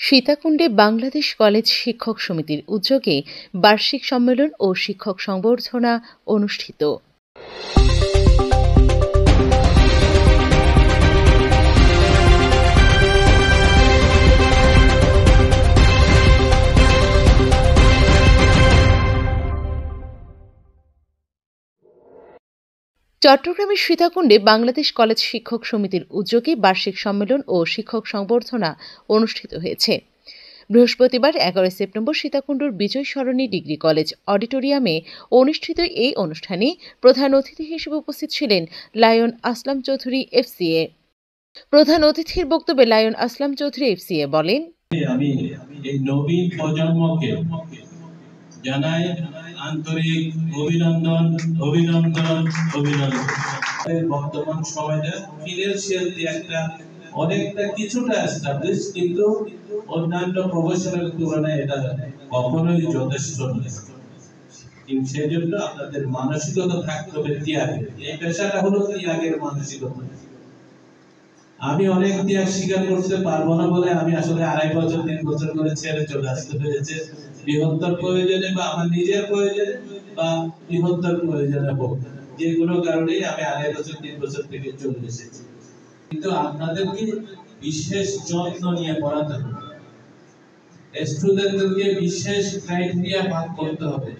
সীতাকুণ্ডে বাংলাদেশ কলেজ শিক্ষক সমিতির উদ্যোগে বার্ষিক সম্মেলন ও শিক্ষক সংবর্ধনা অনুষ্ঠিত। চট্টগ্রামের সীতাকুণ্ডে বাংলাদেশ কলেজ শিক্ষক সমিতির উদ্যোগে বার্ষিক সম্মেলন ও শিক্ষক সংবর্ধনা অনুষ্ঠিত হয়েছে। বৃহস্পতিবার 11 সেপ্টেম্বর সীতাকুণ্ডর বিজয় সরণি ডিগ্রি কলেজ অডিটোরিয়ামে অনুষ্ঠিত এই অনুষ্ঠানে প্রধান অতিথি হিসেবে উপস্থিত ছিলেন লায়ন আসলাম চৌধুরী এফসিএ। প্রধান অতিথির বক্তব্যে লায়ন আসলাম চৌধুরী এফসিএ বলেন, আমি এই নবীন প্রজন্মকে জানাই আন্তরিক অভিনন্দন। বর্তমান সময়টা ফিনান্সিয়াল একটা অনেকটা কিছুটা এস্টাবলিশ, কিন্তু অন্যান্য প্রফেশনাল তুলনায় এটা কখনোই যথেষ্ট নয়। সেজন্য আপনাদের মানসিকতা থাকতে হবে ত্যাগের। এই পেশাটা হলো ত্যাগের মানসিকতা। আমি অনেক ত্যাগ স্বীকার করতে পারবো না বলে আমি আসলে 2.5 বছর 3 বছর করে ছেড়ে চলে আসতে হয়েছে, বৃহত্তর প্রয়োজনে বা আমার নিজের প্রয়োজনে বা বৃহত্তর প্রয়োজনে হোক, যে কোনো কারণেই আমি 2.5 বছর 3 বছর থেকে চলে এসেছি। কিন্তু আপনাদেরকে বিশেষ যত্ন নিয়ে পড়াতে হবে, স্টুডেন্টদেরকে বিশেষ ক্রাইটেরিয়া পালন করতে হবে।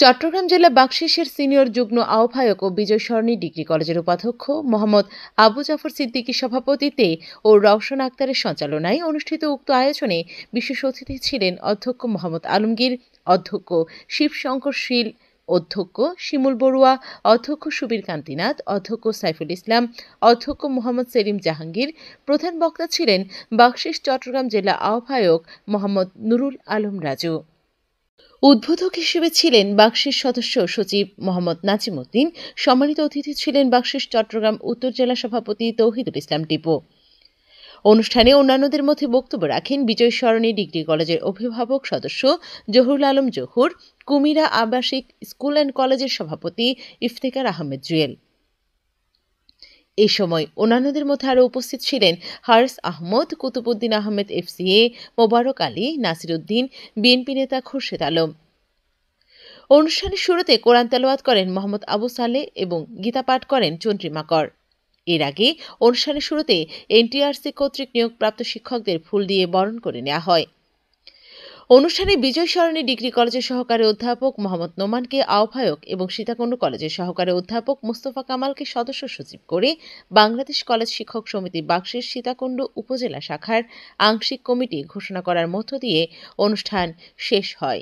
চট্টগ্রাম জেলা বাকশিসের সিনিয়র যুগ্ম আহ্বায়ক ও বিজয় সরণি ডিগ্রি কলেজের উপাধ্যক্ষ মোহাম্মদ আবু জাফর সিদ্দিকীর সভাপতিত্বে ও রওশন আক্তারের সঞ্চালনায় অনুষ্ঠিত উক্ত আয়োজনে বিশেষ অতিথি ছিলেন অধ্যক্ষ মোহাম্মদ আলমগীর, অধ্যক্ষ শিবশঙ্কর শীল, অধ্যক্ষ শিমুল বড়ুয়া, অধ্যক্ষ সুবীর কান্তিনাথ, অধ্যক্ষ সাইফুল ইসলাম, অধ্যক্ষ মোহাম্মদ সেলিম জাহাঙ্গীর। প্রধান বক্তা ছিলেন বাকশিস চট্টগ্রাম জেলা আহ্বায়ক মোহাম্মদ নুরুল আলম রাজু। উদ্বোধক হিসেবে ছিলেন বাকশিস সদস্য সচিব মোহাম্মদ নাজিম উদ্দিন। সম্মানিত অতিথি ছিলেন বাকশিস চট্টগ্রাম উত্তর জেলা সভাপতি তৌহিদুল ইসলাম টিপু। অনুষ্ঠানে অন্যান্যদের মধ্যে বক্তব্য রাখেন বিজয় সরণি ডিগ্রি কলেজের অভিভাবক সদস্য জহুরুল আলম জহুর, কুমিরা আবাসিক স্কুল অ্যান্ড কলেজের সভাপতি ইফতেখার আহমেদ জুয়েল। এ সময় অন্যান্যদের মধ্যে আরও উপস্থিত ছিলেন হারিস আহমদ, কুতুবউদ্দিন আহমেদ এফসিএ, মোবারক আলী, নাসির উদ্দিন, বিএনপি নেতা খুরশেদ আলম। অনুষ্ঠানের শুরুতে কোরআন তেলাওয়াত করেন মোহাম্মদ আবু সালেহ এবং গীতা পাঠ করেন চন্দ্রিমা কর। এর আগে অনুষ্ঠানের শুরুতে এনটিআরসি কর্তৃক নিয়োগপ্রাপ্ত শিক্ষকদের ফুল দিয়ে বরণ করে নেওয়া হয়। অনুষ্ঠানে বিজয় সরণি ডিগ্রি কলেজের সহকারী অধ্যাপক মোহাম্মদ নোমানকে আহ্বায়ক এবং সীতাকুণ্ড কলেজের সহকারী অধ্যাপক মোস্তফা কামালকে সদস্য সচিব করে বাংলাদেশ কলেজ শিক্ষক সমিতি বাকশিস সীতাকুণ্ড উপজেলা শাখার আংশিক কমিটি ঘোষণা করার মধ্য দিয়ে অনুষ্ঠান শেষ হয়।